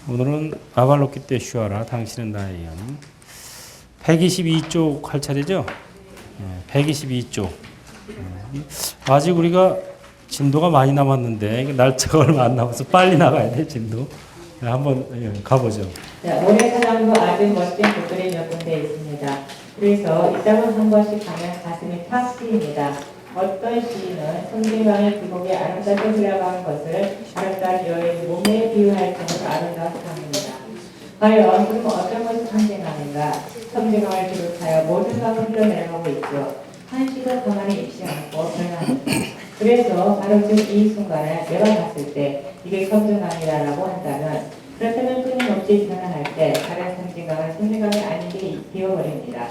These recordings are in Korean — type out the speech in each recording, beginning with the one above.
오늘은 아발로키 때 쉬어라 당신은 나의 연 122쪽 할 차례죠. 122쪽. 아직 우리가 진도가 많이 남았는데 날짜가 얼마 안 남아서 빨리 나가야 돼 진도. 한번 가보죠. 자, 모래사장도 아주 멋진 곳들이 몇 군데 있습니다. 그래서 이따가 한 번씩 가면 가슴이 탁 트입니다. 어떤 시인은 성진강의 굴곡에 아름답게 흘러가는 것을 아름다운 여인 몸에 비유할 정도로 아름다워서 합니다. 과연 그럼 어떤 것이 성진강인가? 성진강을 비롯하여 모든 강을 흘러내려가고 있죠. 한시도 가만히 있지 않고 변화합니다. 그래서 바로 지금 이 순간에 내가 봤을 때 이게 성진강이라고 한다면 그렇다면 끊임없이 변화할 때 다른 성진강은 성진강이 아닌 게 되어버립니다.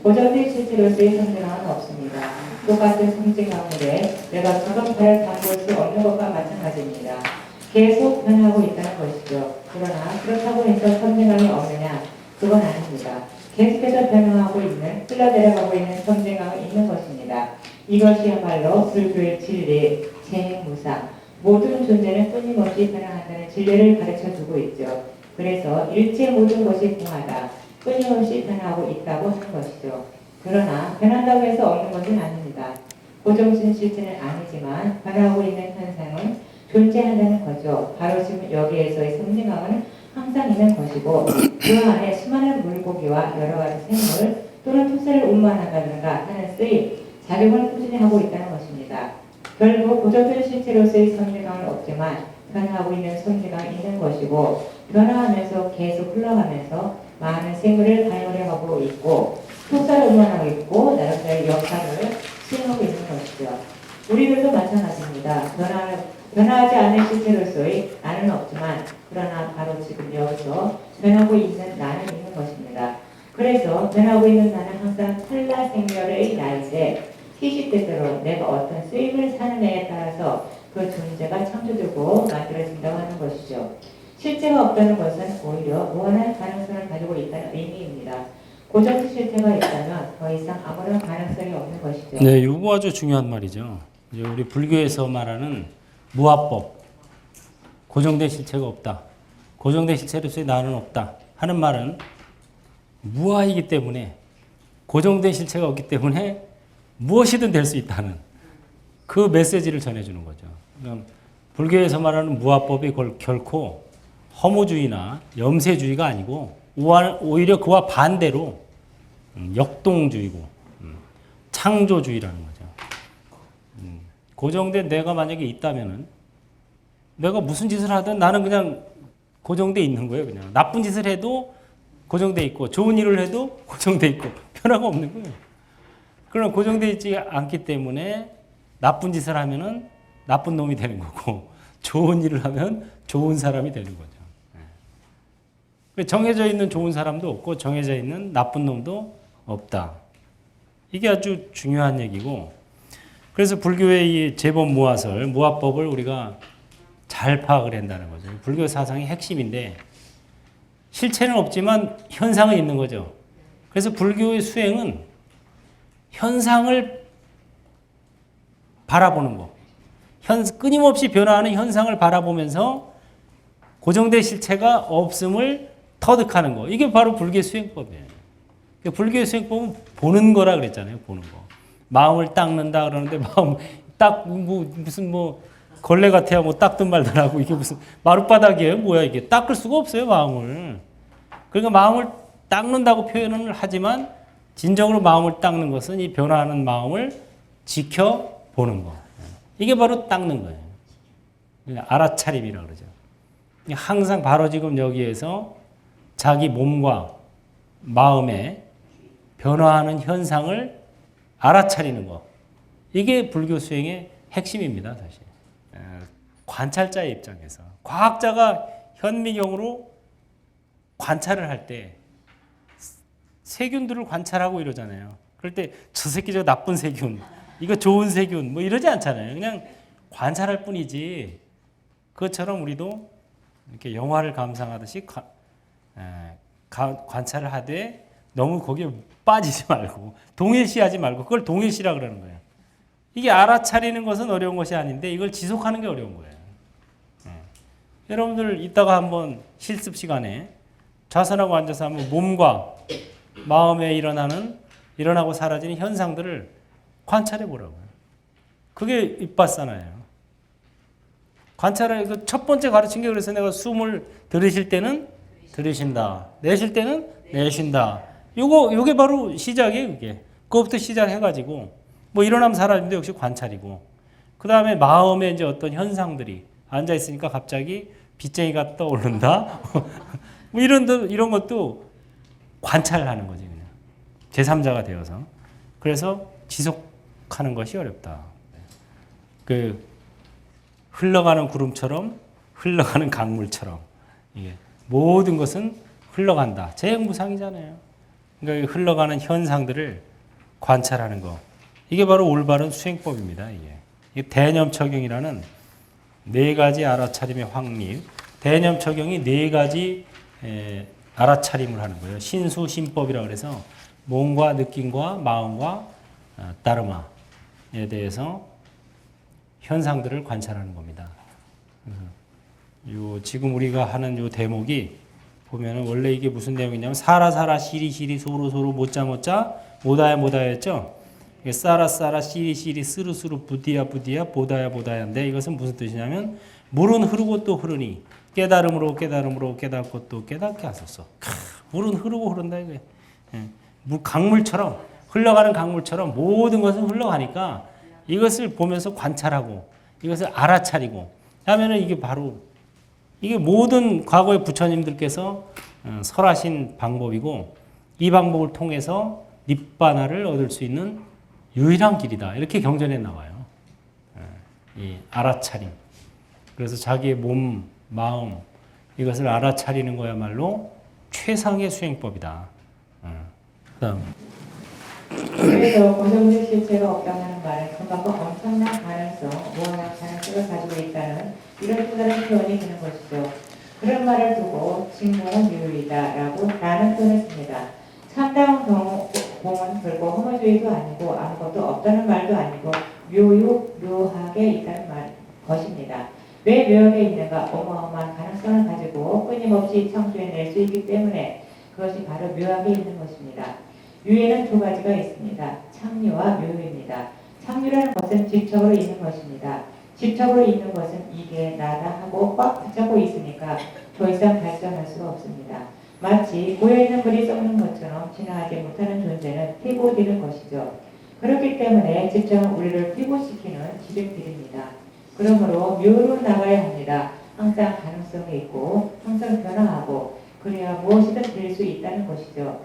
고정된 실체로서의 성진강은 없습니다. 똑같은 성진강물에 내가 저런 발을 담글 수 없는 것과 마찬가지입니다. 계속 변하고 있다는 것이죠. 그러나 그렇다고 해서 성진강이 없느냐? 그건 아닙니다. 계속해서 변화하고 있는, 흘러내려가고 있는 성진강이 있는 것입니다. 이것이야말로 불교의 진리, 재무상, 모든 존재는 끊임없이 변화한다는 진리를 가르쳐주고 있죠. 그래서 일체 모든 것이 공하다, 끊임없이 변화하고 있다고 하는 것이죠. 그러나 변한다고 해서 없는 것은 아닙니다. 고정된 실체는 아니지만 변화하고 있는 현상은 존재한다는 거죠. 바로 지금 여기에서의 성진강은 항상 있는 것이고 그 안에 수많은 물고기와 여러 가지 생물 또는 토사를 운반한다든가 하는 쓰임, 작용을 꾸준히 하고 있다는 것입니다. 결국 고정된 실체로서의 성진강은 없지만 변화하고 있는 성진강이 있는 것이고 변화하면서 계속 흘러가면서 많은 생물을 발굴해가고 있고 토사를 운반하고 있고 나름대로 역사를 수행하고 있는 것이죠. 우리들도 마찬가지입니다. 변화하지 않은 실체로서의 나는 없지만 그러나 바로 지금 여기서 변하고 있는 나는 있는 것입니다. 그래서 변하고 있는 나는 항상 탈라 생멸의 나이제 시시때때로 내가 어떤 쓰임을 사느냐에 따라서 그 존재가 창조되고 만들어진다고 하는 것이죠. 실체가 없다는 것은 오히려 무한한 가능성을 가지고 있다는 의미입니다. 고정 실체가 있다면 더 이상 아무런 가능성이 없는 것이죠. 네, 이거 아주 중요한 말이죠. 이제 우리 불교에서 말하는 무아법, 고정된 실체가 없다, 고정된 실체로서의 나는 없다 하는 말은 무아이기 때문에 고정된 실체가 없기 때문에 무엇이든 될 수 있다는 그 메시지를 전해주는 거죠. 그럼 불교에서 말하는 무아법이 결코 허무주의나 염세주의가 아니고 오히려 그와 반대로 역동주의고 창조주의라는 거죠. 고정된 내가 만약에 있다면은 내가 무슨 짓을 하든 나는 그냥 고정돼 있는 거예요. 그냥 나쁜 짓을 해도 고정돼 있고 좋은 일을 해도 고정돼 있고 변화가 없는 거예요. 그럼 고정돼 있지 않기 때문에 나쁜 짓을 하면은 나쁜 놈이 되는 거고 좋은 일을 하면 좋은 사람이 되는 거죠. 정해져 있는 좋은 사람도 없고 정해져 있는 나쁜 놈도 없다. 이게 아주 중요한 얘기고 그래서 불교의 이 제법 무아설, 무아법을 우리가 잘 파악을 한다는 거죠. 불교 사상의 핵심인데 실체는 없지만 현상은 있는 거죠. 그래서 불교의 수행은 현상을 바라보는 거. 끊임없이 변화하는 현상을 바라보면서 고정된 실체가 없음을 터득하는 거. 이게 바로 불교의 수행법이에요. 불교의 수행법은 보는 거라 그랬잖아요. 보는 거. 마음을 닦는다 그러는데 마음 무슨 걸레 같아야 닦든 말든 하고 이게 무슨 마룻바닥이에요? 뭐야 이게? 닦을 수가 없어요, 마음을. 그러니까 마음을 닦는다고 표현을 하지만 진정으로 마음을 닦는 것은 이 변화하는 마음을 지켜보는 거. 이게 바로 닦는 거예요. 알아차림이라고 그러죠. 항상 바로 지금 여기에서 자기 몸과 마음의 변화하는 현상을 알아차리는 것. 이게 불교 수행의 핵심입니다, 사실. 관찰자의 입장에서. 과학자가 현미경으로 관찰을 할 때 세균들을 관찰하고 이러잖아요. 그럴 때 저 새끼 저 나쁜 세균, 이거 좋은 세균 이러지 않잖아요. 그냥 관찰할 뿐이지. 그것처럼 우리도 이렇게 영화를 감상하듯이 관찰을 하되 너무 거기에 빠지지 말고 동일시하지 말고 그걸 동일시라 그러는 거예요. 이게 알아차리는 것은 어려운 것이 아닌데 이걸 지속하는 게 어려운 거예요. 여러분들 이따가 한번 실습 시간에 좌선하고 앉아서 한번 몸과 마음에 일어나고 사라지는 현상들을 관찰해 보라고요. 그게 윗바사나예요. 관찰해, 그 첫 번째 가르친 게 그래서 내가 숨을 들이쉴 때는 들이쉰다. 내쉴 때는 내쉰다. 요게 바로 시작이에요, 그게. 그것부터 시작해가지고, 뭐 일어나면 사라지는데 역시 관찰이고, 그 다음에 마음에 이제 어떤 현상들이 앉아있으니까 갑자기 빚쟁이가 떠오른다. 뭐 이런 것도 관찰하는 거지, 그냥. 제3자가 되어서. 그래서 지속하는 것이 어렵다. 그, 흘러가는 구름처럼, 흘러가는 강물처럼. 이게 모든 것은 흘러간다. 재행무상이잖아요. 그러니까 흘러가는 현상들을 관찰하는 거. 이게 바로 올바른 수행법입니다. 이게 대념 적용이라는 네 가지 알아차림의 확립. 대념 적용이 네 가지 알아차림을 하는 거예요. 신수신법이라고 그래서 몸과 느낌과 마음과 다르마에 대해서 현상들을 관찰하는 겁니다. 지금 우리가 하는 요 대목이 보면은 원래 이게 무슨 내용이냐면 사라 시리 소로 모다야였죠. 싸라 시리 스루 부디야 보다야인데 이것은 무슨 뜻이냐면 물은 흐르고 또 흐르니 깨달음으로 깨닫고 또 깨닫게 하소서. 물은 흐르고 흐른다 이거예요. 강물처럼 흘러가는 강물처럼 모든 것은 흘러가니까 이것을 보면서 관찰하고 이것을 알아차리고 하면은 이게 바로 이게 모든 과거의 부처님들께서 설하신 방법이고 이 방법을 통해서 닛바나를 얻을 수 있는 유일한 길이다. 이렇게 경전에 나와요. 이 알아차림. 그래서 자기의 몸, 마음 이것을 알아차리는 거야말로 최상의 수행법이다. 그다음. 그래서 고정적 실체가 없다는 말은 그만큼 엄청난 가능성, 무한한 가능성을 가지고 있다는 이런 또 다른 표현이 되는 것이죠. 그런 말을 두고 진공은 유효이다라는 표현을 씁니다. 참다운 공은 결코 허무주의도 아니고 아무것도 없다는 말도 아니고 묘하게 있다는 것입니다. 왜 묘하게 있는가? 어마어마한 가능성을 가지고 끊임없이 창조해낼 수 있기 때문에 그것이 바로 묘하게 있는 것입니다. 유예는 두 가지가 있습니다. 창류와 묘유입니다. 창류라는 것은 집착으로 있는 것입니다. 집착으로 있는 것은 이게 나다 하고 꽉 붙잡고 있으니까 더 이상 발전할 수가 없습니다. 마치 고여있는 물이 썩는 것처럼 진화하지 못하는 존재는 피고되는 것이죠. 그렇기 때문에 집착은 우리를 피고시키는 지름길입니다. 그러므로 묘로 나가야 합니다. 항상 가능성이 있고 항상 변화하고 그래야 무엇이든 될 수 있다는 것이죠.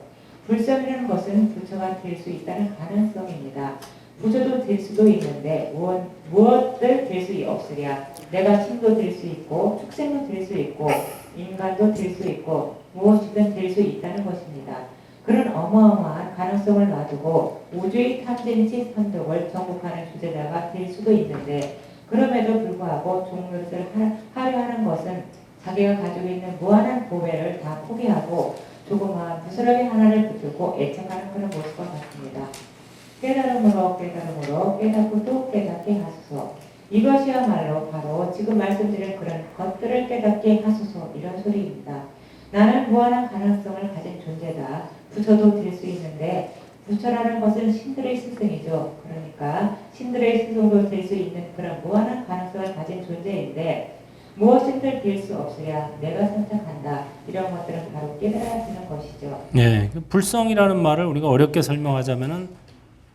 불성이라는 것은 부처가 될 수 있다는 가능성입니다. 부처도 될 수도 있는데 무엇을 될 수 없으랴. 내가 신도 될 수 있고 축생도 될 수 있고 인간도 될 수 있고 무엇이든 될 수 있다는 것입니다. 그런 어마어마한 가능성을 놔두고 우주의 탐진치 선독을 정복하는 주제자가 될 수도 있는데 그럼에도 불구하고 종노릇을 하려 하는 것은 자기가 가지고 있는 무한한 보배를 다 포기하고 조그마한 부스러기 하나를 붙들고 애착하는 그런 모습과 같습니다. 깨달음으로 깨닫고 또 깨닫게 하소서. 이것이야말로 바로 지금 말씀드린 그런 것들을 깨닫게 하소서 이런 소리입니다. 나는 무한한 가능성을 가진 존재다. 부처도 될 수 있는데 부처라는 것은 신들의 스승이죠. 그러니까 신들의 스승도 될 수 있는 그런 무한한 가능성을 가진 존재인데 무엇인들 될 수 없으랴 내가 선택한다. 이런 것들은 바로 깨달아야 되는 것이죠. 네, 불성이라는 말을 우리가 어렵게 설명하자면은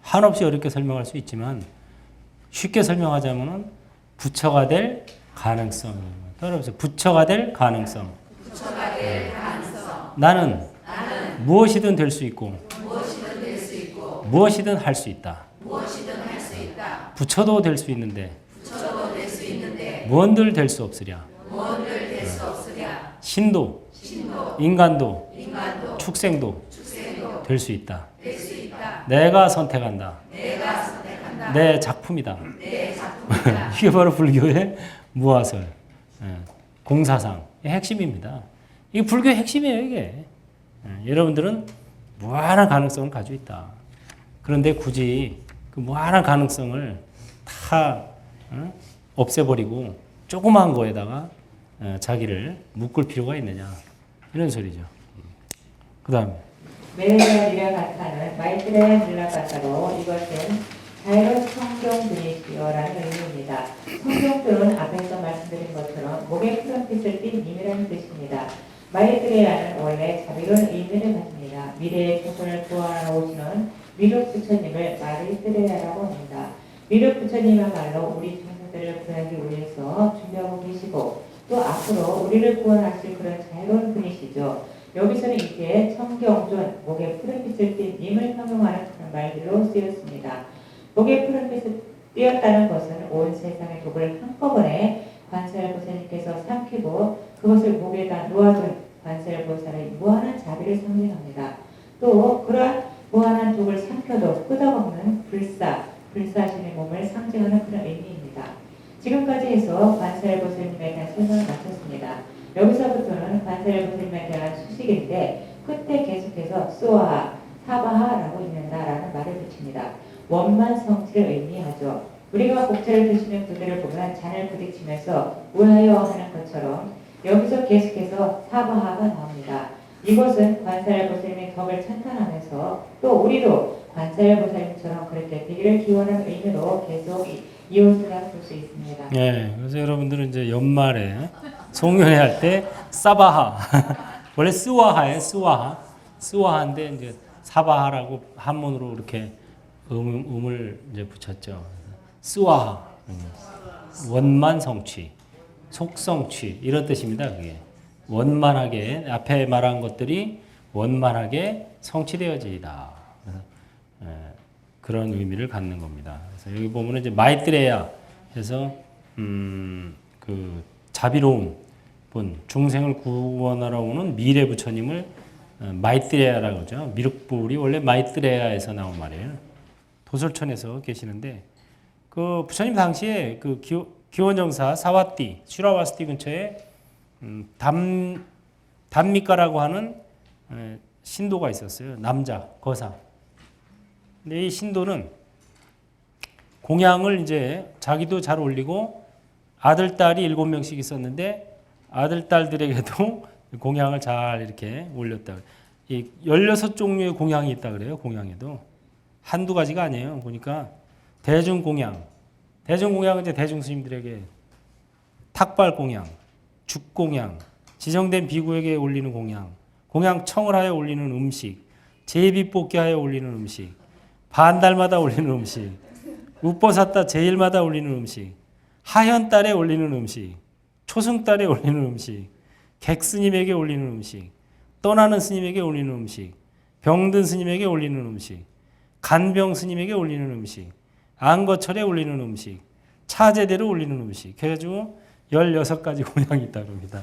한없이 어렵게 설명할 수 있지만 쉽게 설명하자면은 부처가 될 가능성. 따라서 부처가 될 가능성. 나는 무엇이든 될 수 있고 무엇이든 할 수 있다. 부처도 될 수 있는데 무언들 될 수 없으랴. 신도, 인간도, 축생도 될 수 있다. 내가 선택한다. 내 작품이다. 이게 바로 불교의 무화설, 공사상의 핵심입니다. 이게 불교의 핵심이에요, 이게. 여러분들은 무한한 가능성을 가지고 있다. 그런데 굳이 그 무한한 가능성을 다 없애버리고 조그마한 거에다가 자기를 묶을 필요가 있느냐 이런 소리죠. 그 다음에 메레아 밀라가타는 마이트레아 밀라가타로 이것은 자유로운 성경들이시여라는 의미입니다. 성경들은 앞에서 말씀드린 것처럼 목에 푸른 빛을 띤 님이라는 뜻입니다. 마이트레아는 원래 자비로운 의미를 가집니다. 미래의 조선을 구원하러 오시는 미륵 부처님을 마이트레아라고 합니다. 미륵 부처님이야말로 우리 종사들을 구하기 위해서 준비하고 계시고 또 앞으로 우리를 구원하실 그런 자유로운 분이시죠. 여기서는 이제 청경존, 목에 푸른 빛을 띤 님을 형용하는 그런 말들로 쓰였습니다. 목에 푸른 빛을 띄었다는 것은 온 세상의 독을 한꺼번에 관세음보살님께서 삼키고 그것을 목에다 놓아둔 관세음보살의 무한한 자비를 상징합니다. 또 그러한 무한한 독을 삼켜도 끄덕없는 불사신의 몸을 상징하는 그런 의미입니다. 지금까지 해서 관세음보살님에 대한 설명을 마쳤습니다. 여기서부터는 관세음보살님에 대한 수식인데 끝에 계속해서 스와하, 사바하라고 읽는다라는 말을 붙입니다. 원만성취를 의미하죠. 우리가 곡차를 드시는 그들을 보면 잔을 부딪히면서 우하여 하는 것처럼 여기서 계속해서 사바하가 나옵니다. 이것은 관세음보살님의 덕을 찬탄하면서 또 우리도 관세음보살님처럼 그렇게 되기를 기원하는 의미로 계속 이어서라고 볼 수 있습니다. 네, 그래서 여러분들은 이제 연말에 송년회 할 때 사바하 원래 스와하에 스와하인데 이제 사바하라고 한문으로 이렇게 음을 이제 붙였죠. 스와하 원만성취, 속성취 이런 뜻입니다. 그게 원만하게 앞에 말한 것들이 원만하게 성취되어지이다. 그런 의미를 갖는 겁니다. 그래서 여기 보면은 이제 마이트레야 해서 그 자비로운 분, 중생을 구원하러 오는 미래 부처님을 마이트레야라고 하죠. 미륵불이 원래 마이트레야에서 나온 말이에요. 도솔천에서 계시는데 그 부처님 당시에 그 기원정사 사와띠, 슈라와스티 근처에 담미가라고 하는 신도가 있었어요. 남자 거상. 근데 이 신도는 공양을 이제 자기도 잘 올리고 아들, 딸이 7명씩 있었는데 아들, 딸들에게도 공양을 잘 이렇게 올렸다. 이 16종류의 공양이 있다 그래요. 공양에도. 한두 가지가 아니에요. 보니까 대중공양. 대중공양은 이제 대중스님들에게 탁발공양, 죽공양, 지정된 비구에게 올리는 공양, 공양청을 하여 올리는 음식, 제비뽑기 하여 올리는 음식, 반달마다 올리는 음식, 우뻐샀다 제일마다 올리는 음식, 하현달에 올리는 음식, 초승달에 올리는 음식, 객스님에게 올리는 음식, 떠나는 스님에게 올리는 음식, 병든 스님에게 올리는 음식, 간병 스님에게 올리는 음식, 안거철에 올리는 음식, 차제대로 올리는 음식. 그래가지고 16가지 공양이 있다고 합니다.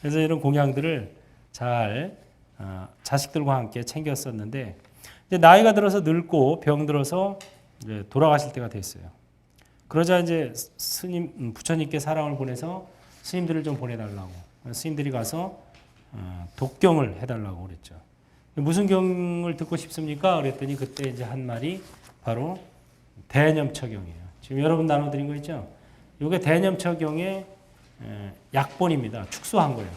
그래서 이런 공양들을 잘 자식들과 함께 챙겼었는데 이제 나이가 들어서 늙고 병들어서 이제 돌아가실 때가 됐어요. 그러자 이제 스님 부처님께 사랑을 보내서 스님들을 좀 보내달라고 스님들이 가서 독경을 해달라고 그랬죠. 무슨 경을 듣고 싶습니까? 그랬더니 그때 이제 한 말이 바로 대념처경이에요. 지금 여러분 나눠드린 거 있죠? 이게 대념처경의 약본입니다. 축소한 거예요.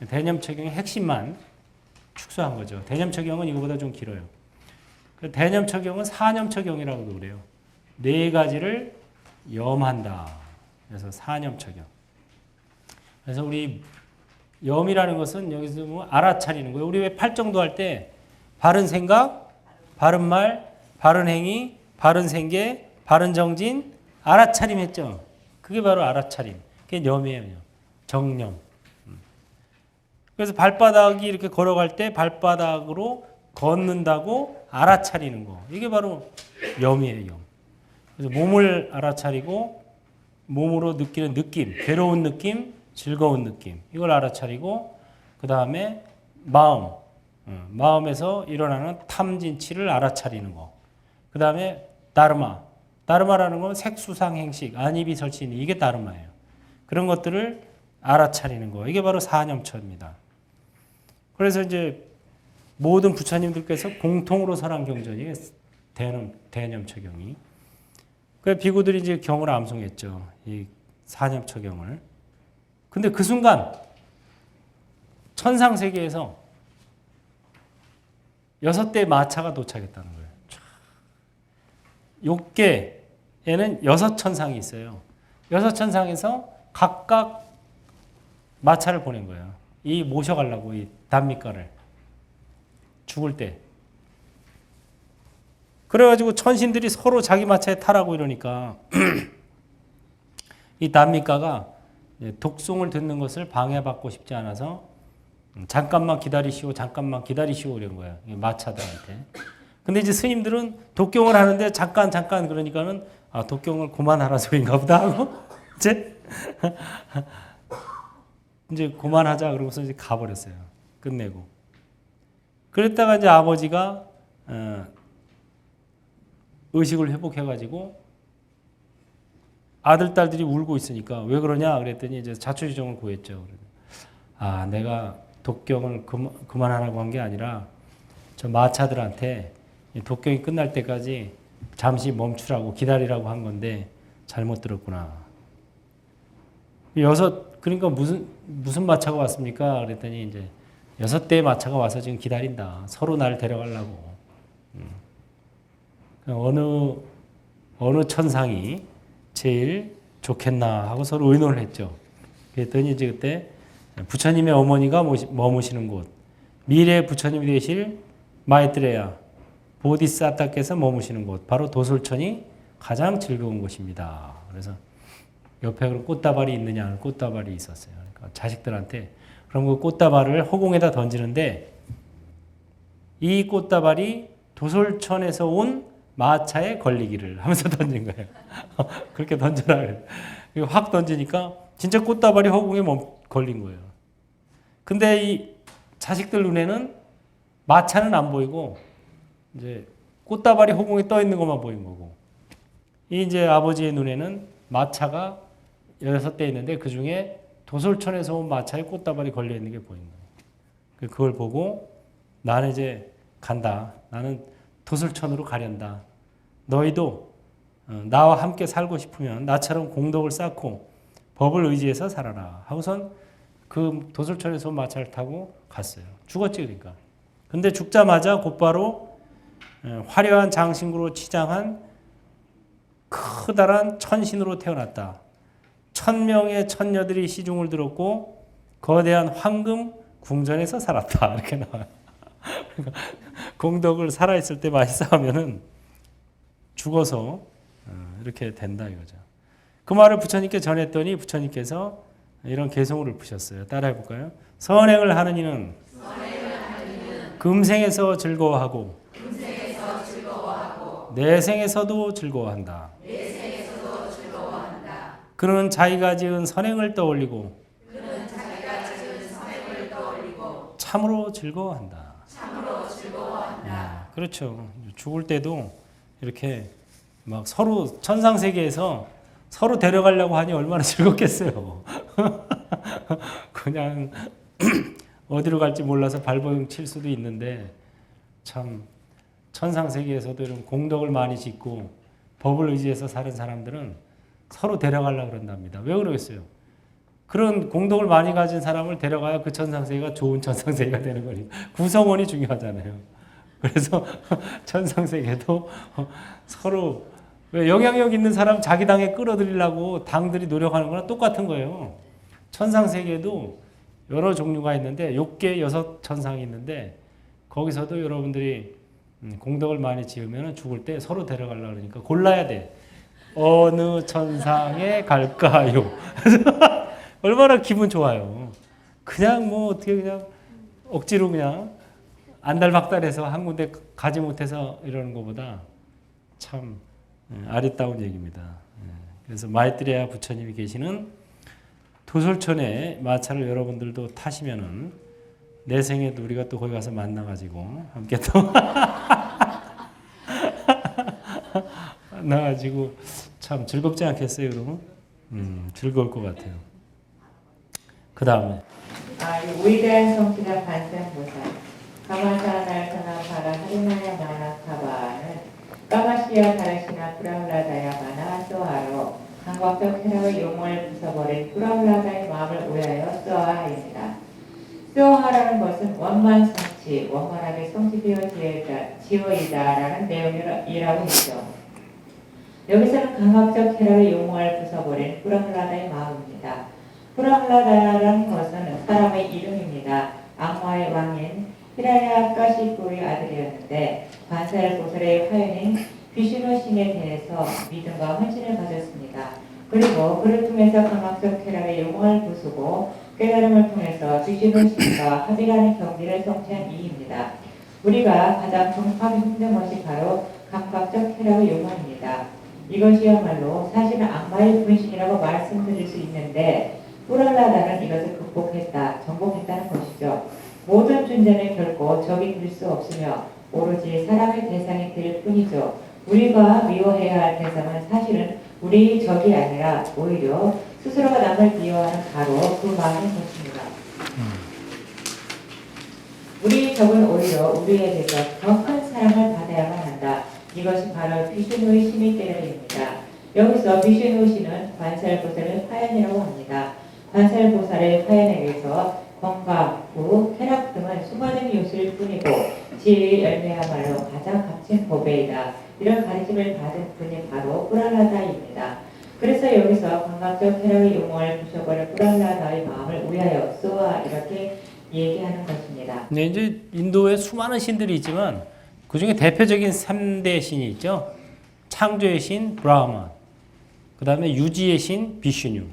대념처경의 핵심만 축소한 거죠. 대념처경은 이거보다 좀 길어요. 대념처경은 사념처경이라고도 그래요. 4가지를 염한다. 그래서 사념처경. 그래서 우리 염이라는 것은 여기서 뭐 알아차리는 거예요. 우리 왜 팔정도 할 때 바른 생각, 바른 말, 바른 행위, 바른 생계, 바른 정진, 알아차림 했죠. 그게 바로 알아차림. 그게 염이에요. 정념. 그래서 발바닥이 이렇게 걸어갈 때 발바닥으로 걷는다고 알아차리는 거. 이게 바로 염이에요. 염. 그래서 몸을 알아차리고 몸으로 느끼는 느낌, 괴로운 느낌, 즐거운 느낌. 이걸 알아차리고 그 다음에 마음, 마음에서 일어나는 탐진치를 알아차리는 거. 그 다음에 다르마. 다르마라는 건 색수상행식, 안이비설신 이게 다르마예요. 그런 것들을 알아차리는 거. 이게 바로 사념처입니다. 그래서 이제 모든 부처님들께서 공통으로 설한 경전이 대념처경이. 그 비구들이 이제 경을 암송했죠. 이 사념처경을. 근데 그 순간 천상 세계에서 6대의 마차가 도착했다는 거예요. 욕계에는 6천상이 있어요. 6천상에서 각각 마차를 보낸 거예요. 이 모셔가려고 이 단미가를 죽을 때. 그래가지고 천신들이 서로 자기 마차에 타라고 이러니까 이 단미가가 독송을 듣는 것을 방해받고 싶지 않아서 잠깐만 기다리시오, 잠깐만 기다리시오 이런 거야. 마차들한테. 근데 이제 스님들은 독경을 하는데 잠깐 그러니까는 아, 독경을 그만하라 소리인가 보다 하고 이제 그만하자 그러고서 이제 가버렸어요. 끝내고. 그랬다가 이제 아버지가 의식을 회복해가지고 아들, 딸들이 울고 있으니까 왜 그러냐 그랬더니 이제 자초지종을 구했죠. 아, 내가 독경을 그만하라고 한 게 아니라 저 마차들한테 독경이 끝날 때까지 잠시 멈추라고 기다리라고 한 건데 잘못 들었구나. 그러니까 무슨 마차가 왔습니까? 그랬더니 이제 6대의 마차가 와서 지금 기다린다. 서로 날 데려가려고. 어느 천상이 제일 좋겠나 하고 서로 의논을 했죠. 그랬더니 이제 그때 부처님의 어머니가 머무시는 곳, 미래 부처님이 되실 마이트레야 보디사타께서 머무시는 곳, 바로 도솔천이 가장 즐거운 곳입니다. 그래서 옆에 그런 꽃다발이 있느냐, 꽃다발이 있었어요. 그러니까 자식들한테 그럼 그 꽃다발을 허공에다 던지는데 이 꽃다발이 도솔천에서 온 마차에 걸리기를 하면서 던진 거예요. 그렇게 던져라 그래요. 확 던지니까 진짜 꽃다발이 허공에 걸린 거예요. 근데 이 자식들 눈에는 마차는 안 보이고 이제 꽃다발이 허공에 떠 있는 것만 보인 거고, 이 이제 아버지의 눈에는 마차가 6대 있는데 그 중에 도솔천에서 온 마차에 꽃다발이 걸려 있는 게 보인 거예요. 그걸 보고 나는 이제 간다. 나는 도솔천으로 가련다. 너희도 나와 함께 살고 싶으면 나처럼 공덕을 쌓고 법을 의지해서 살아라. 하고선 그 도솔천에서 온 마차를 타고 갔어요. 죽었지 그러니까. 근데 죽자마자 곧바로 화려한 장신구로 치장한 커다란 천신으로 태어났다. 1000명의 천녀들이 시중을 들었고 거대한 황금 궁전에서 살았다. 이렇게 나와요. 공덕을 살아있을 때 많이 쌓으면은 죽어서 이렇게 된다 이거죠. 그 말을 부처님께 전했더니 부처님께서 이런 개송을 푸셨어요. 따라해 볼까요? 선행을 하는 이는 금생에서 즐거워하고 내생에서도 즐거워한다. 그는 자기가 지은 선행을 떠올리고 참으로 즐거워한다. 그렇죠. 죽을 때도 이렇게 막 서로 천상세계에서 서로 데려가려고 하니 얼마나 즐겁겠어요. 그냥 어디로 갈지 몰라서 발버둥 칠 수도 있는데 참 천상세계에서도 이런 공덕을 많이 짓고 법을 의지해서 사는 사람들은 서로 데려가려고 그런답니다. 왜 그러겠어요? 그런 공덕을 많이 가진 사람을 데려가야 그 천상세계가 좋은 천상세계가 되는 거니까. 구성원이 중요하잖아요. 그래서 천상세계도 서로 왜 영향력 있는 사람 자기 당에 끌어들이려고 당들이 노력하는 거랑 똑같은 거예요. 천상세계도 여러 종류가 있는데 욕계 6천상이 있는데 거기서도 여러분들이 공덕을 많이 지으면 죽을 때 서로 데려가려고 그러니까 골라야 돼. 어느 천상에 갈까요? 얼마나 기분 좋아요. 그냥 뭐 어떻게 그냥 억지로 그냥 안달박달해서 한 군데 가지 못해서 이러는 것보다 참 아리따운 얘기입니다. 그래서 마이트레야 부처님이 계시는 도솔천의 마차를 여러분들도 타시면은 내 생에도 우리가 또 거기 가서 만나가지고 함께 또 만나가지고 참 즐겁지 않겠어요, 여러분? 즐거울 것 같아요. 그 다음에 이 위대한 성취자 반생보살 가마사 날카나 바라 하리나야 마나카바는 까마시야 다라시나 브라울라다야 마나 소하로 감각적 쾌락의 용을 부숴버린 프라울라다의 마음을 오해하여 쏘아하입니다. 쏘아하라는 것은 원만성취, 원만하게 지어이다라는 내용이라고 했죠. 여기서는 감각적 쾌락의 용을 부숴버린 프라울라다의 마음입니다. 프라울라다라는 것은 사람의 이름입니다. 악마의 왕인 히라야카시쿠의 아들이었는데 관세음보살의 화연인 비슈누 신에 대해서 믿음과 헌신을 가졌습니다. 그리고 그를 통해서 감각적 쾌락의 용을 부수고 깨달음을 통해서 비슈누 신과 합의라는 경지를 성취한 이입니다. 우리가 가장 정파하기 힘든 것이 바로 감각적 쾌락의 용언입니다. 이것이야말로 사실은 악마의 분신이라고 말씀드릴 수 있는데 프랄라다는 이것을 극복했다, 정복했다는 것이죠. 모든 존재는 결코 적이 될 수 없으며 오로지 사람의 대상이 될 뿐이죠. 우리가 미워해야 할 대상은 사실은 우리 적이 아니라 오히려 스스로가 남을 미워하는 바로 그 마음인 것입니다. 우리 적은 오히려 우리에게서 더 큰 사랑을 받아야만 한다. 이것이 바로 비슈누의 신의 깨달음입니다. 여기서 비슈누 신은 관세음보살의 화연이라고 합니다. 관세음보살의 화연에게서 건강, 부, 쾌락 등은 수많은 요소일 뿐이고 지혜의 열매야말로 가장 값진 보배이다. 이런 가르침을 받은 분이 바로 프랄라다입니다. 그래서 여기서 감각적 쾌락의 용어를 부셔버린 프랄라다의 마음을 위하여 쏘아 이렇게 얘기하는 것입니다. 네, 이제 인도에 수많은 신들이 있지만 그 중에 대표적인 3대 신이 있죠. 창조의 신 브라흐만, 그 다음에 유지의 신 비슈뉴,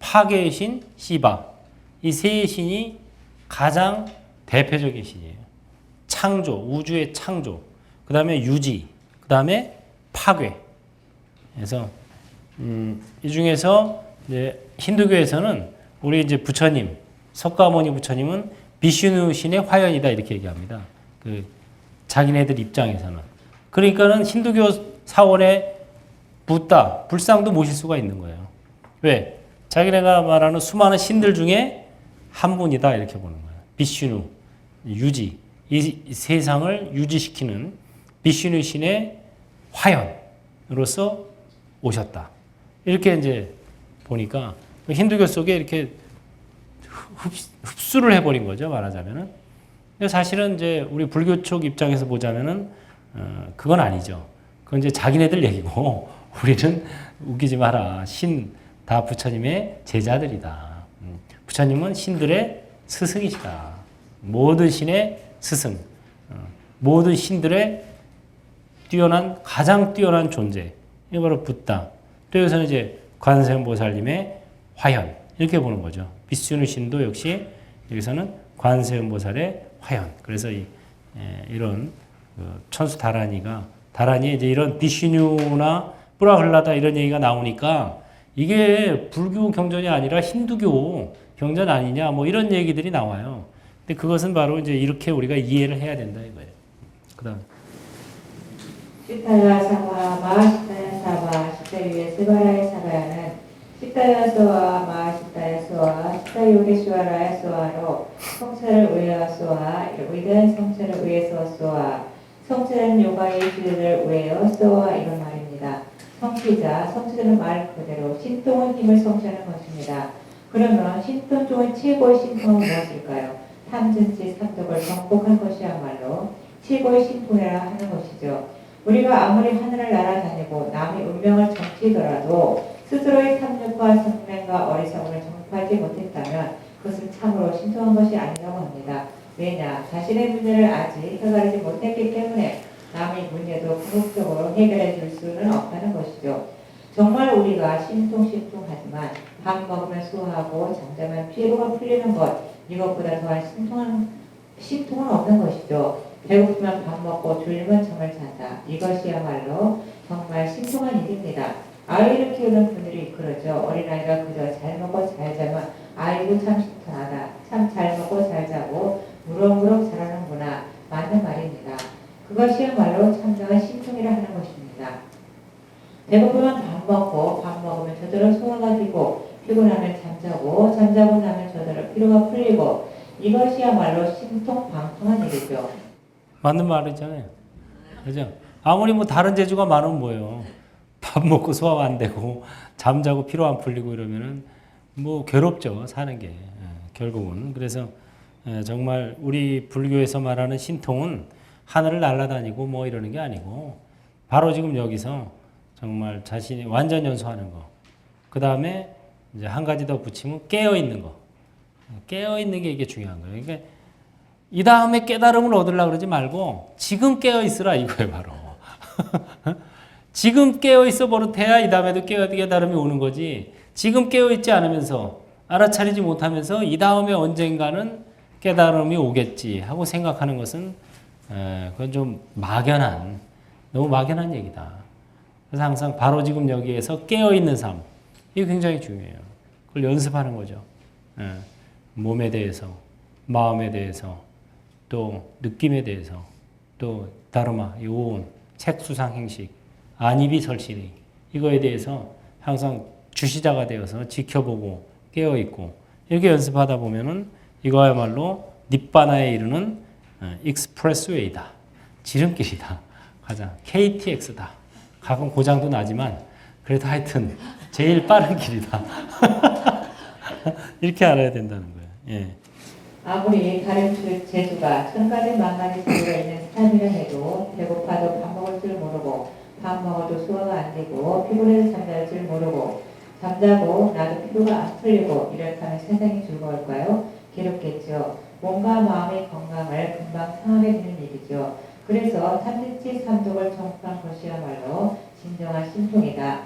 파괴의 신 시바. 이 세 신이 가장 대표적인 신이에요. 창조, 우주의 창조, 그 다음에 유지, 그 다음에 파괴. 그래서 이 중에서 이제 힌두교에서는 우리 이제 부처님, 석가모니 부처님은 비슈누 신의 화연이다 이렇게 얘기합니다. 그 자기네들 입장에서는. 그러니까는 힌두교 사원에 붓다, 불상도 모실 수가 있는 거예요. 왜? 자기네가 말하는 수많은 신들 중에 한 분이다 이렇게 보는 거예요. 비슈누, 유지, 이 세상을 유지시키는 비슈누 신의 화연으로서 오셨다. 이렇게 이제 보니까 힌두교 속에 이렇게 흡수를 해버린 거죠, 말하자면은. 근데 사실은 이제 우리 불교 쪽 입장에서 보자면은 그건 아니죠. 그건 이제 자기네들 얘기고 우리는 웃기지 마라. 신 다 부처님의 제자들이다. 부처님은 신들의 스승이시다. 모든 신의 스승, 모든 신들의 가장 뛰어난 존재. 이게 바로 붓다. 또 여기서는 이제 관세음보살님의 화연. 이렇게 보는 거죠. 비슈누 신도 역시 여기서는 관세음보살의 화연. 그래서 이런 천수 다란이에 이제 이런 비슈누나 프라흘라다 이런 얘기가 나오니까 이게 불교 경전이 아니라 힌두교 경전 아니냐 뭐 이런 얘기들이 나와요. 근데 그것은 바로 이제 이렇게 우리가 이해를 해야 된다 이거예요. 그다음 시타야 사바 마시타야 사바 시타유의 스바라의 사바야는 시타야소와 마시타야소와 시타요게슈와라야소와로 성체를 위하소와 위대한 성체를 위해서소와 성체는 요가의 시대를 위하여소와 이런 말입니다. 성취자는 말 그대로 신통의 힘을 성취하는 것입니다. 그러면 신통 중의 최고의 신통은 무엇일까요? 탐진치 삼독을 정복한 것이야말로 최고의 신통이라 하는 것이죠. 우리가 아무리 하늘을 날아다니고 남의 운명을 정치더라도 스스로의 탐욕과 성냄과 어리석음을 정복하지 못했다면 그것은 참으로 신통한 것이 아니라고 합니다. 왜냐? 자신의 문제를 아직 해결하지 못했기 때문에 남의 문제도 궁극적으로 해결해 줄 수는 없다는 것이죠. 정말 우리가 신통하지만 밥 먹으면 소화하고 잠자면 피로가 풀리는 것, 이것보다 더한 신통은 없는 것이죠. 배고프면 밥 먹고 졸리면 잠을 잔다. 이것이야말로 정말 신통한 일입니다. 아이를 키우는 분들이 그러죠. 어린아이가 그저 잘 먹고 잘 자면 아이고 참 신통하다. 참 잘 먹고 잘 자고 무럭무럭 자라는구나. 맞는 말입니다. 그것이야말로 참정한 신통이라 하는 것입니다. 배고프면 밥 먹고 밥 먹으면 저절로 소화가 되고 피곤하면 잠자고 나면 저절로 피로가 풀리고 이것이야말로 신통방통한 일이죠. 맞는 말이잖아요. 그죠? 아무리 뭐 다른 재주가 많으면 뭐예요? 밥 먹고 소화가 안 되고 잠자고 피로 안 풀리고 이러면은 뭐 괴롭죠 사는 게 결국은. 그래서 정말 우리 불교에서 말하는 신통은 하늘을 날아다니고 뭐 이러는 게 아니고 바로 지금 여기서 정말 자신이 완전 연소하는 거. 그 다음에 이제 한 가지 더 붙이면 깨어 있는 거. 깨어 있는 게 이게 중요한 거예요. 그러니까 이 다음에 깨달음을 얻으려고 그러지 말고 지금 깨어 있으라 이거예요 바로. 지금 깨어 있어 버릇해야 이 다음에도 깨달음이 오는 거지. 지금 깨어 있지 않으면서 알아차리지 못하면서 이 다음에 언젠가는 깨달음이 오겠지 하고 생각하는 것은 그건 좀 막연한, 너무 막연한 얘기다. 그래서 항상 바로 지금 여기에서 깨어 있는 삶, 이게 굉장히 중요해요. 그걸 연습하는 거죠. 몸에 대해서, 마음에 대해서, 또 느낌에 대해서, 또 다르마, 요온, 색수상 행식, 안입이 설실이 이거에 대해서 항상 주시자가 되어서 지켜보고 깨어있고 이렇게 연습하다 보면은 이거야말로 닛바나에 이르는 익스프레스웨이다. 지름길이다. 가장 KTX다. 가끔 고장도 나지만 그래도 하여튼 제일 빠른 길이다. 이렇게 알아야 된다는 거예요. 예. 아무리 다른 재주가 천 가지 만 가지 재주가 있는 사람이라 해도 배고파도 밥 먹을 줄 모르고 밥 먹어도 소화가 안 되고 피곤해서 잠잘 줄 모르고 잠자고 나도 피로가 안 풀리고 이렇다면 세상이 즐거울까요? 괴롭겠죠. 몸과 마음의 건강을 금방 상하게 되는 일이죠. 그래서 삼진치 삼독을 정복한 것이야말로 진정한 신통이다.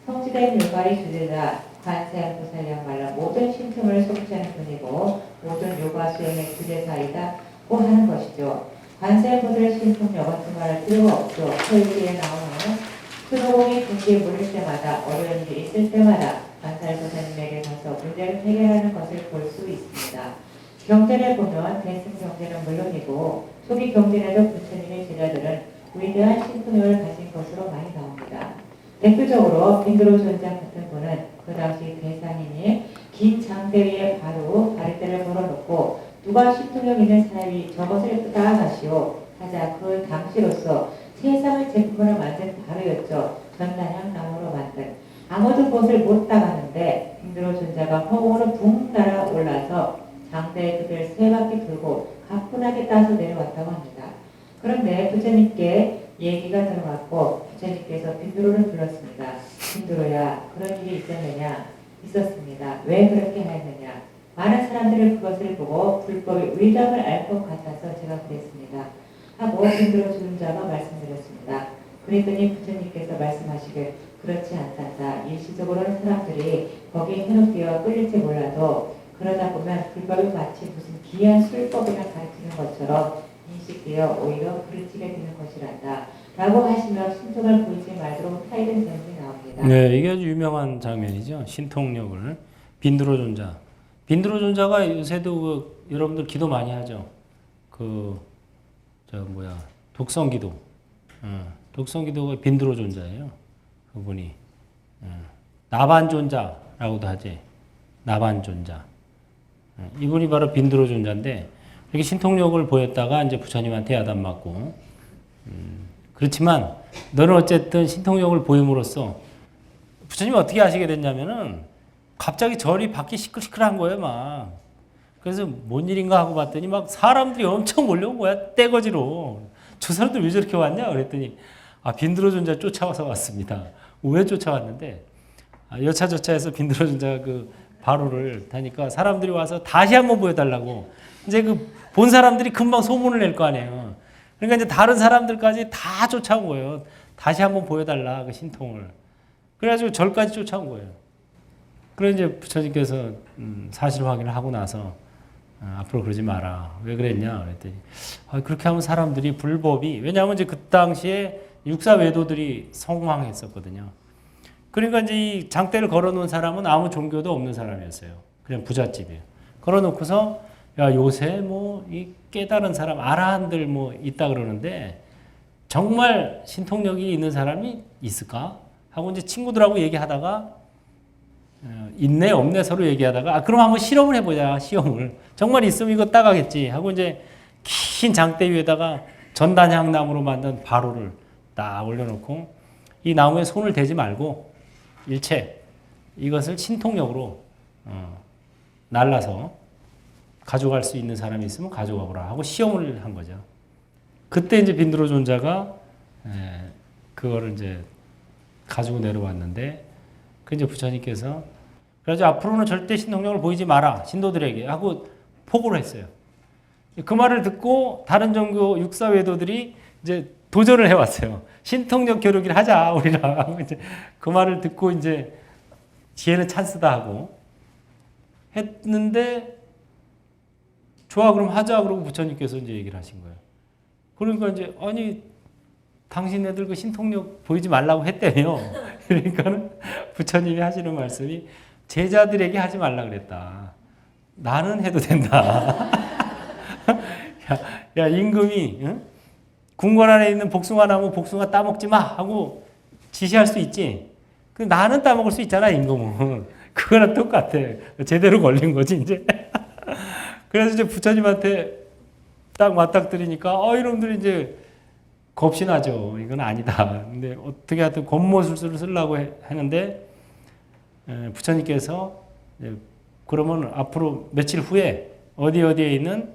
성지된 요가리 주제자 관세음 보살이야말로 모든 신통을 성취하는 분이고 모든 요가 수행의 주제사이다고 하는 것이죠. 관세음 보살 신통력은 두말할 필요가 없죠. 서유기에 나오는 수도공이 군기에 물릴 때마다 어려운 일이 있을 때마다 관살 보살님에게 가서 문제를 해결하는 것을 볼 수 있습니다. 경전을 보면 대승 경전은 물론이고 초기 경전에도 부처님의 제자들은 위대한 신통력을 가진 것으로 많이 나옵니다. 대표적으로 빈드로 존장 같은 분은 그 당시 대상인이 긴 장대 위에 바로 다리대를 걸어놓고 누가 신통력 있는 사람이 저것을 따라가시오 하자 그 당시로서 세상을 제품으로 만든 바로였죠. 전단향 나무로 만든. 아무도 그것을 못 따갔는데 빈드로 존자가 허공으로 붕 날아 올라서 장대의 그들 세 바퀴 돌고 가뿐하게 따서 내려왔다고 합니다. 그런데 부처님께 얘기가 들어갔고 부처님께서 빈드로를 불렀습니다. 빈드로야 그런 일이 있었느냐? 있었습니다. 왜 그렇게 하였느냐? 많은 사람들이 그것을 보고 불법의 위력을 알 것 같아서 제가 그랬습니다. 하고 빈드로 존자가 말씀드렸습니다. 그랬더니 부처님께서 말씀하시길 그렇지 않단다. 일시적으로는 사람들이 거기에 현혹되어 끌릴지 몰라도 그러다 보면 불법이 마치 무슨 기이한 술법이나 가르치는 것처럼 인식되어 오히려 부르치게 되는 것이란다. 라고 하시며 신통을 보이지 말도록 타이른 제목이 나옵니다. 네, 이게 아주 유명한 장면이죠. 신통력을. 빈드로 존자. 빈드로 존자가 요새도 여러분들 기도 많이 하죠. 독성 기도. 독성 기도가 빈드로 존자예요. 그분이. 나반 존자라고도 하지. 나반 존자. 이분이 바로 빈드로 존자인데 이렇게 신통력을 보였다가 이제 부처님한테 야단 맞고 그렇지만 너는 어쨌든 신통력을 보임으로써 부처님이 어떻게 하시게 됐냐면은 갑자기 절이 밖이 시끌시끌한 거예요 막. 그래서 뭔 일인가 하고 봤더니 막 사람들이 엄청 몰려온 거야 떼거지로. 저 사람들 왜 저렇게 왔냐 그랬더니 빈드로 존자 쫓아와서 왔습니다. 왜 쫓아왔는데 여차저차해서 빈드로 존자가 그 바로를 타니까 사람들이 와서 다시 한번 보여달라고. 이제 본 사람들이 금방 소문을 낼 거 아니에요. 그러니까 이제 다른 사람들까지 다 쫓아온 거예요. 다시 한번 보여달라 그 신통을. 그래가지고 절까지 쫓아온 거예요. 그래 이제 부처님께서 사실 확인을 하고 나서 앞으로 그러지 마라. 왜 그랬냐 그랬더니 그렇게 하면 사람들이 불법이 왜냐하면 이제 그 당시에 육사 외도들이 성황했었거든요. 그러니까 이제 이 장대를 걸어놓은 사람은 아무 종교도 없는 사람이었어요. 그냥 부잣집이에요. 걸어놓고서 야 요새 뭐 이 깨달은 사람 아라한들 뭐 있다 그러는데 정말 신통력이 있는 사람이 있을까 하고 이제 친구들하고 얘기하다가 있네 없네 서로 얘기하다가 그럼 한번 실험을 해보자. 시험을 정말 있으면 이거 따가겠지 하고 이제 긴 장대 위에다가 전단향나무로 만든 바로를 딱 올려놓고 이 나무에 손을 대지 말고 일체 이것을 신통력으로 날라서 가져갈 수 있는 사람이 있으면 가져가보라 하고 시험을 한 거죠. 그때 이제 빈드로 존자가 그거를 이제 가지고 내려왔는데 그 이제 부처님께서 그래서 앞으로는 절대 신통력을 보이지 마라 신도들에게 하고 포고를 했어요. 그 말을 듣고 다른 종교 육사 외도들이 이제 도전을 해왔어요. 신통력 겨루기를 하자 우리랑 이제 그 말을 듣고 이제 기회는 찬스다 하고 했는데 좋아 그럼 하자 그러고 부처님께서 이제 얘기를 하신 거예요. 그러니까 이제 아니 당신네들 그 신통력 보이지 말라고 했다며. 그러니까는 부처님이 하시는 말씀이 제자들에게 하지 말라 그랬다. 나는 해도 된다. 야 임금이 응? 궁궐 안에 있는 복숭아 나무 복숭아 따먹지 마 하고 지시할 수 있지. 근데 나는 따먹을 수 있잖아 임금은. 그거랑 똑같아. 제대로 걸린 거지 이제. 그래서 이제 부처님한테 딱 맞닥뜨리니까 이놈들이 이제 겁신하죠. 이건 아니다. 근데 어떻게 하여튼 겉모술수를 쓰려고 하는데 부처님께서 그러면 앞으로 며칠 후에 어디에 있는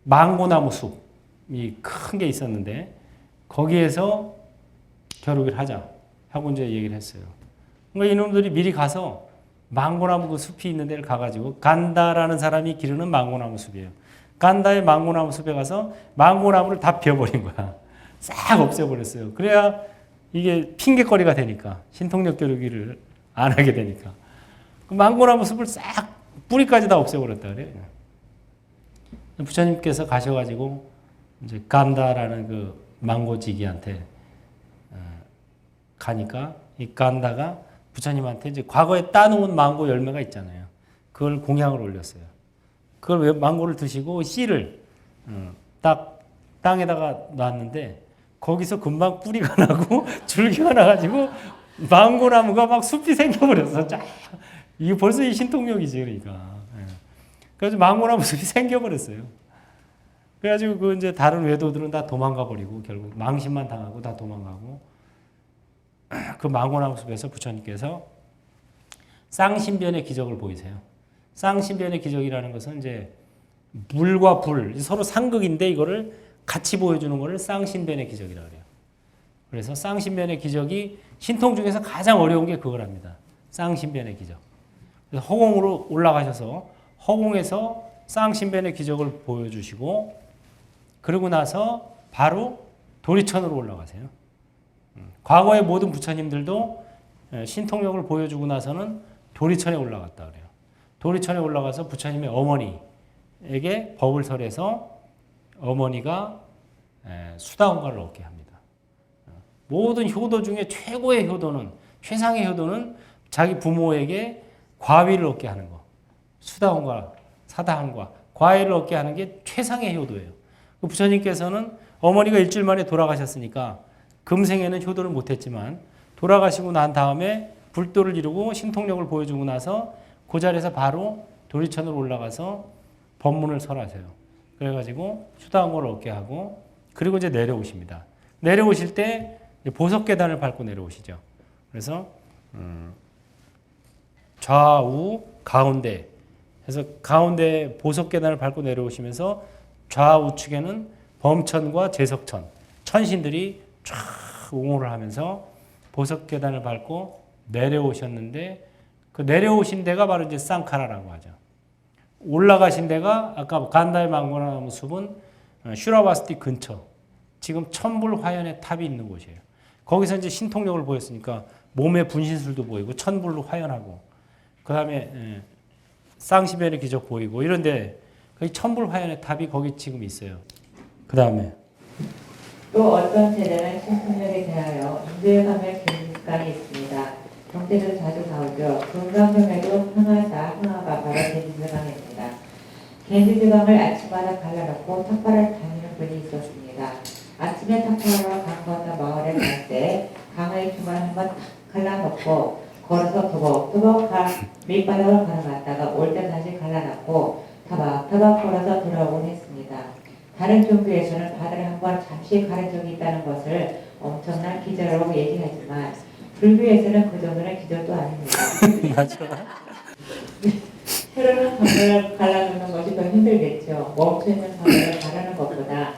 망고나무 숲이 큰 게 있었는데 거기에서 겨루기를 하자 하고 이제 얘기를 했어요. 그러니까 이놈들이 미리 가서 망고나무 그 숲이 있는 데를 가가지고 간다라는 사람이 기르는 망고나무 숲이에요. 간다의 망고나무 숲에 가서 망고나무를 다 베어버린 거야. 싹 없애버렸어요. 그래야 이게 핑계거리가 되니까 신통력 겨루기를 안 하게 되니까 그 망고나무 숲을 싹 뿌리까지 다 없애버렸다 그래요. 부처님께서 가셔가지고 이제 간다라는 그 망고지기한테 가니까 이 간다가 부처님한테 이제 과거에 따놓은 망고 열매가 있잖아요. 그걸 공양을 올렸어요. 그걸 망고를 드시고 씨를 딱 땅에다가 놨는데 거기서 금방 뿌리가 나고 줄기가 나가지고 망고나무가 막 숲이 생겨버렸어. 쫙. 이게 벌써 이 신통력이지 그러니까. 그래서 망고나무 숲이 생겨버렸어요. 그래가지고 그 이제 다른 외도들은 다 도망가 버리고 결국 망신만 당하고 다 도망가고 그 망고나무 숲에서 부처님께서 쌍신변의 기적을 보이세요. 쌍신변의 기적이라는 것은 이제 물과 불 서로 상극인데 이거를 같이 보여주는 것을 쌍신변의 기적이라고 해요. 그래서 쌍신변의 기적이 신통 중에서 가장 어려운 게 그거랍니다. 쌍신변의 기적. 그래서 허공으로 올라가셔서 허공에서 쌍신변의 기적을 보여주시고 그러고 나서 바로 도리천으로 올라가세요. 과거의 모든 부처님들도 신통력을 보여주고 나서는 도리천에 올라갔다 그래요. 도리천에 올라가서 부처님의 어머니에게 법을 설해서 어머니가 수다원가를 얻게 합니다. 모든 효도 중에 최고의 효도는 최상의 효도는 자기 부모에게 과위를 얻게 하는 거. 수다원가, 사다함과 과위를 얻게 하는 게 최상의 효도예요. 부처님께서는 어머니가 일주일 만에 돌아가셨으니까 금생에는 효도를 못했지만 돌아가시고 난 다음에 불도를 이루고 신통력을 보여주고 나서 그 자리에서 바로 도리천으로 올라가서 법문을 설하세요. 그래가지고 수다원고를 얻게 하고 그리고 이제 내려오십니다. 내려오실 때 보석 계단을 밟고 내려오시죠. 그래서 좌우 가운데 해서 가운데 보석 계단을 밟고 내려오시면서 좌우측에는 범천과 제석천 천신들이 쫙 옹호를 하면서 보석 계단을 밟고 내려오셨는데 그 내려오신 데가 바로 이제 쌍카라라고 하죠. 올라가신 데가 아까 간다의 망고나무 숲은 슈라바스티 근처 지금 천불 화연의 탑이 있는 곳이에요. 거기서 이제 신통력을 보였으니까 몸의 분신술도 보이고 천불로 화연하고 그 다음에 쌍시변의 기적 보이고 이런데 거기 천불 화연의 탑이 거기 지금 있어요. 그 다음에 또 어떤 세대는 신통력에 대하여 인도에 견지강이 있습니다. 경태도 자주 나오죠. 금강경에도 흥하가 바로 견지강입니다. 견지강을 아침마다 갈라놓고 탁발을 다니는 분이 있었습니다. 아침에 탁발하러 강 건너 마을에 갈 때 강의 중간에 한번 탁 갈라놓고 걸어서 토벅토벅 밑바닥을 가라갔다가 올 때 다시 갈라놓고 타박타박 걸어서 돌아오곤 했습니다. 다른 종교에서는 바다를 한번 잠시 가른 적이 있다는 것을 엄청난 기절이라고 얘기하지만 불교에서는 그 정도는 기절도 아닙니다. 맞아. 흐르는 강물을 갈라놓는 것이 더 힘들겠죠. 멈춰있는 강물을 가르는 것보다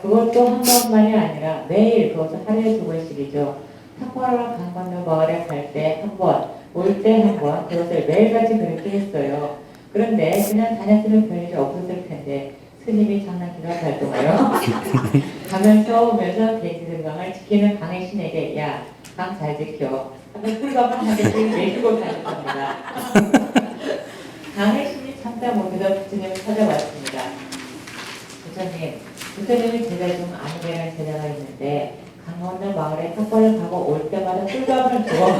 그것도 한 번만이 아니라 매일 그것도 하루에 2번씩이죠. 탁월한 강 건너 마을에 갈 때 한 번, 올 때 한 번 그것을 매일같이 그렇게 했어요. 그런데 그냥 다녔으면 별일이 없었을 텐데 스님이 장난기가 발동하여 가면서 오면서 대지승강을 지키는 강의 신에게 야, 강 잘 지켜 하면 꿀감을 한 개씩 내주고 다녔습니다. 강의 신이 참다 못해서 부처님을 찾아왔습니다. 부처님이 제자 중 아무개라는 제자가 있는데 강 건너 마을에 탁벌을 가고 올 때마다 꿀감을 주어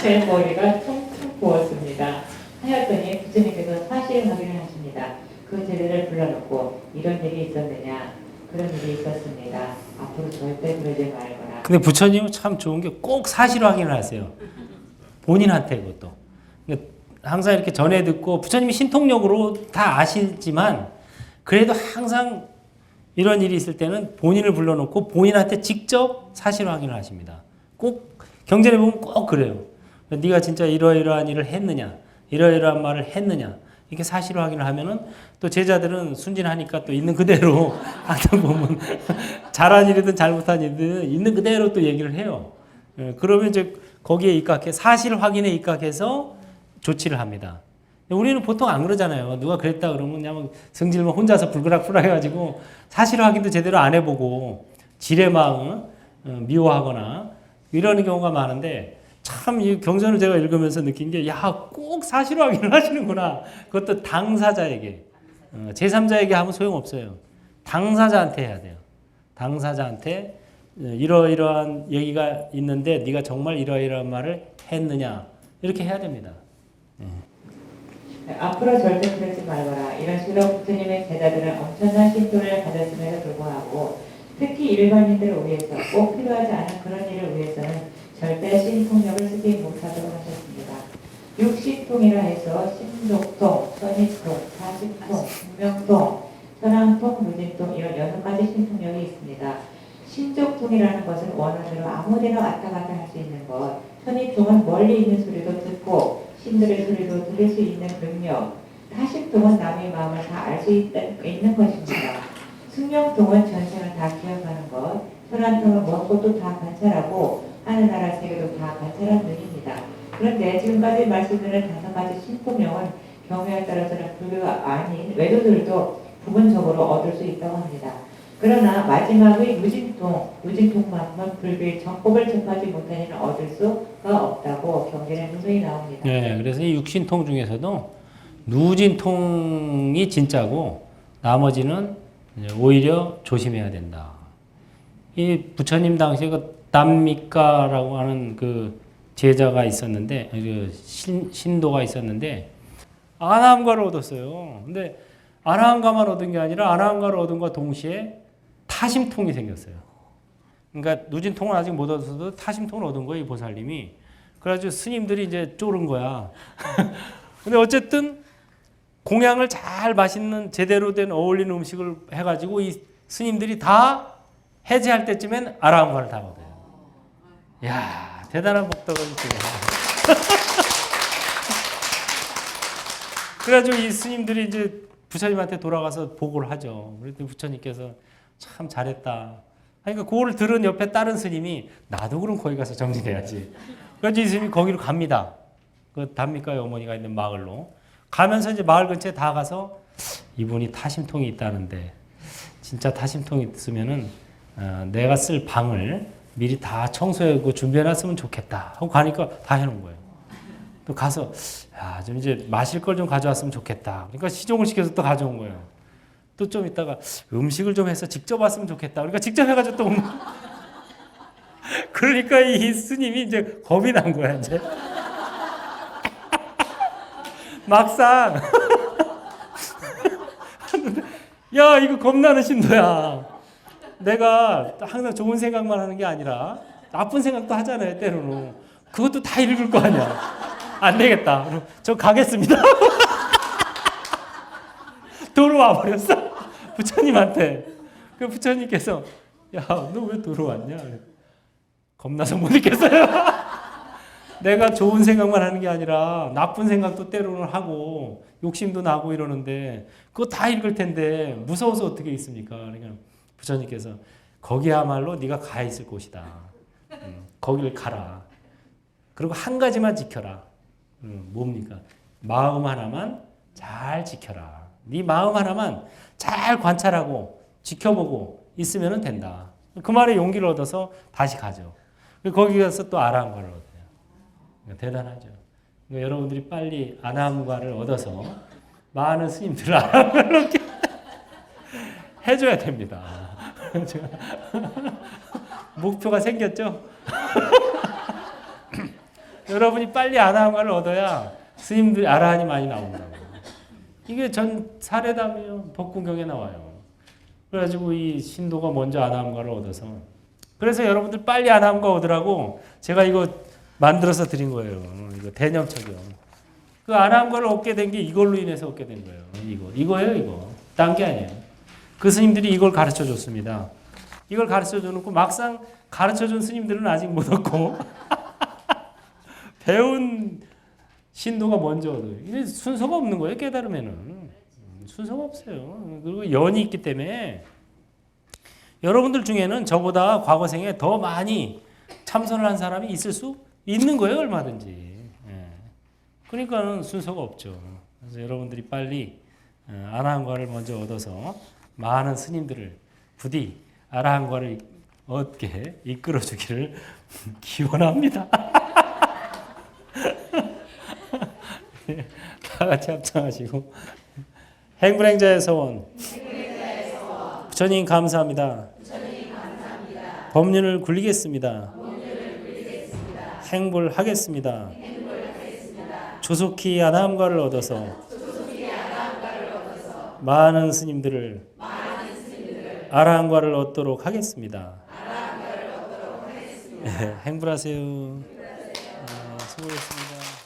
제 머리가 퉁퉁 부었습니다. 하였더니 부처님께서 사실 확인을 하십니다. 그 제자를 불러놓고 이런 일이 있었느냐? 그런 일이 있었습니다. 앞으로 절대 그러지 말거나. 근데 부처님은 참 좋은 게 꼭 사실 확인을 하세요. 본인한테 그것도. 그러니까 항상 이렇게 전해 듣고 부처님이 신통력으로 다 아시지만 그래도 항상 이런 일이 있을 때는 본인을 불러놓고 본인한테 직접 사실 확인을 하십니다. 꼭 경전에 보면 꼭 그래요. 네가 진짜 이러이러한 일을 했느냐, 이러이러한 말을 했느냐 이렇게 사실 확인을 하면은 또 제자들은 순진하니까 또 있는 그대로 하다 보면 잘한 일이든 잘못한 일이든 있는 그대로 또 얘기를 해요. 그러면 이제 거기에 입각해 사실 확인에 입각해서 조치를 합니다. 우리는 보통 안 그러잖아요. 누가 그랬다 그러면 그냥 성질만 혼자서 불그락불락 해가지고 사실 확인도 제대로 안 해보고 지레막 미워하거나 이러는 경우가 많은데 참 이 경전을 제가 읽으면서 느낀 게 야, 꼭 사실 확인을 하시는구나. 그것도 당사자에게. 제3자에게 하면 소용없어요. 당사자한테 해야 돼요. 당사자한테 이러이러한 얘기가 있는데 네가 정말 이러이러한 말을 했느냐 이렇게 해야 됩니다. 앞으로 절대 그러지 말거라. 이런 식으로 부처님의 제자들은 엄청난 신도를 가졌음에도 불구하고 특히 일반인들을 위해서 꼭 필요하지 않은 그런 일을 위해서는 절대 신통력을 쓰지 못하도록 하셨습니다. 육신통이라 해서 신족통, 선입통, 사십통, 분명통, 현황통, 무진통 이런 6가지 신통력이 있습니다. 신족통이라는 것은 원하대로 아무데나 왔다 갔다 할 수 있는 것, 선입통은 멀리 있는 소리도 듣고 신들의 소리도 들을 수 있는 능력, 사십통은 남의 마음을 다 알 수 있는 것입니다. 숙명통은 전생을 다 기억하는 것, 현안통은 먼 곳도 다 관찰하고 하늘나라 세계도 다 관찰한 눈입니다. 그런데 지금까지 말씀드린 5가지 신통력은 경우에 따라서는 불교가 아닌 외도들도 부분적으로 얻을 수 있다고 합니다. 그러나 마지막의 무진통만큼은 불교의 정법을 접하지 못한 이는 얻을 수가 없다고 경전에 분명히 나옵니다. 네, 그래서 이 육신통 중에서도 누진통이 진짜고 나머지는 오히려 조심해야 된다. 이 부처님 당시에 그 담미가라고 하는 그 제자가 있었는데 그 신도가 있었는데 아나함가를 얻었어요. 근데 아나함가만 얻은 게 아니라 아나함가를 얻은 것과 동시에 타심통이 생겼어요. 그러니까 누진통은 아직 못 얻어도 타심통을 얻은 거예요, 이 보살님이. 그래가지고 스님들이 이제 쫄은 거야. 근데 어쨌든 공양을 잘 맛있는 제대로 된 어울리는 음식을 해가지고 이 스님들이 다 해제할 때쯤엔 아라함가를 다 얻어요. 야, 대단한 복덕은 있어요. 그래가지고 이 스님들이 이제 부처님한테 돌아가서 보고를 하죠. 그랬더니 부처님께서 참 잘했다. 그러니까 그거를 들은 옆에 다른 스님이 나도 그럼 거기 가서 정진해야지. 그래서 이 스님이 거기로 갑니다. 그 담미가의 어머니가 있는 마을로. 가면서 이제 마을 근처에 다 가서 이분이 타심통이 있다는데 진짜 타심통이 있으면은 내가 쓸 방을 미리 다 청소하고 준비해놨으면 좋겠다 하고 가니까 다 해놓은 거예요. 또 가서 야, 좀 이제 마실 걸 좀 가져왔으면 좋겠다. 그러니까 시종을 시켜서 또 가져온 거예요. 또 좀 이따가 음식을 좀 해서 직접 왔으면 좋겠다. 그러니까 직접 해가지고 또 그러니까 이 스님이 이제 겁이 난 거야 이제. 막상 야 이거 겁나는 신도야. 내가 항상 좋은 생각만 하는 게 아니라 나쁜 생각도 하잖아요 때로는. 그것도 다 읽을 거 아니야. 안 되겠다. 그럼 저 가겠습니다. 돌아와 버렸어. 부처님한테. 그 부처님께서 야, 너 왜 들어왔냐? 겁나서 못 있겠어요. 내가 좋은 생각만 하는 게 아니라 나쁜 생각도 때로는 하고 욕심도 나고 이러는데 그거 다 읽을 텐데 무서워서 어떻게 있습니까? 그러니까 부처님께서 거기야말로 네가 가 있을 곳이다. 거기를 가라. 그리고 한 가지만 지켜라. 뭡니까? 마음 하나만 잘 지켜라. 네 마음 하나만 잘 관찰하고 지켜보고 있으면 된다. 그 말에 용기를 얻어서 다시 가죠. 거기 가서 또 아라함과를 얻어요. 대단하죠. 그러니까 여러분들이 빨리 아라함과를 얻어서 많은 스님들을 아라함을 얻게 해줘야 됩니다. 목표가 생겼죠? 여러분이 빨리 아라함과를 얻어야 스님들이 아라한이 많이 나온다고. 이게 전 사례담이에요. 법구경에 나와요. 그래가지고 이 신도가 먼저 아라함과를 얻어서 그래서 여러분들 빨리 아라함과 얻으라고 제가 이거 만들어서 드린 거예요. 이거 대념척이요. 그 아라함과를 얻게 된 게 이걸로 인해서 얻게 된 거예요. 이거예요, 이거. 딴 게 아니에요. 그 스님들이 이걸 가르쳐 줬습니다. 이걸 가르쳐 줘놓고 막상 가르쳐 준 스님들은 아직 못 얻고 배운 신도가 먼저 얻어요. 이게 순서가 없는 거예요, 깨달으면은. 순서가 없어요. 그리고 연이 있기 때문에 여러분들 중에는 저보다 과거생에 더 많이 참선을 한 사람이 있을 수 있는 거예요, 얼마든지. 그러니까는 순서가 없죠. 그래서 여러분들이 빨리 아라한과를 먼저 얻어서 많은 스님들을 부디 아라한과를 얻게 이끌어주기를 기원합니다. 다 같이 합창하시고 행불행자의 서원 부처님 감사합니다. 법륜을 굴리겠습니다. 행불하겠습니다. 조속히 아라함과를 얻어서 많은 스님들을 아라함과를 얻도록 하겠습니다. 행불하세요. 수고했습니다.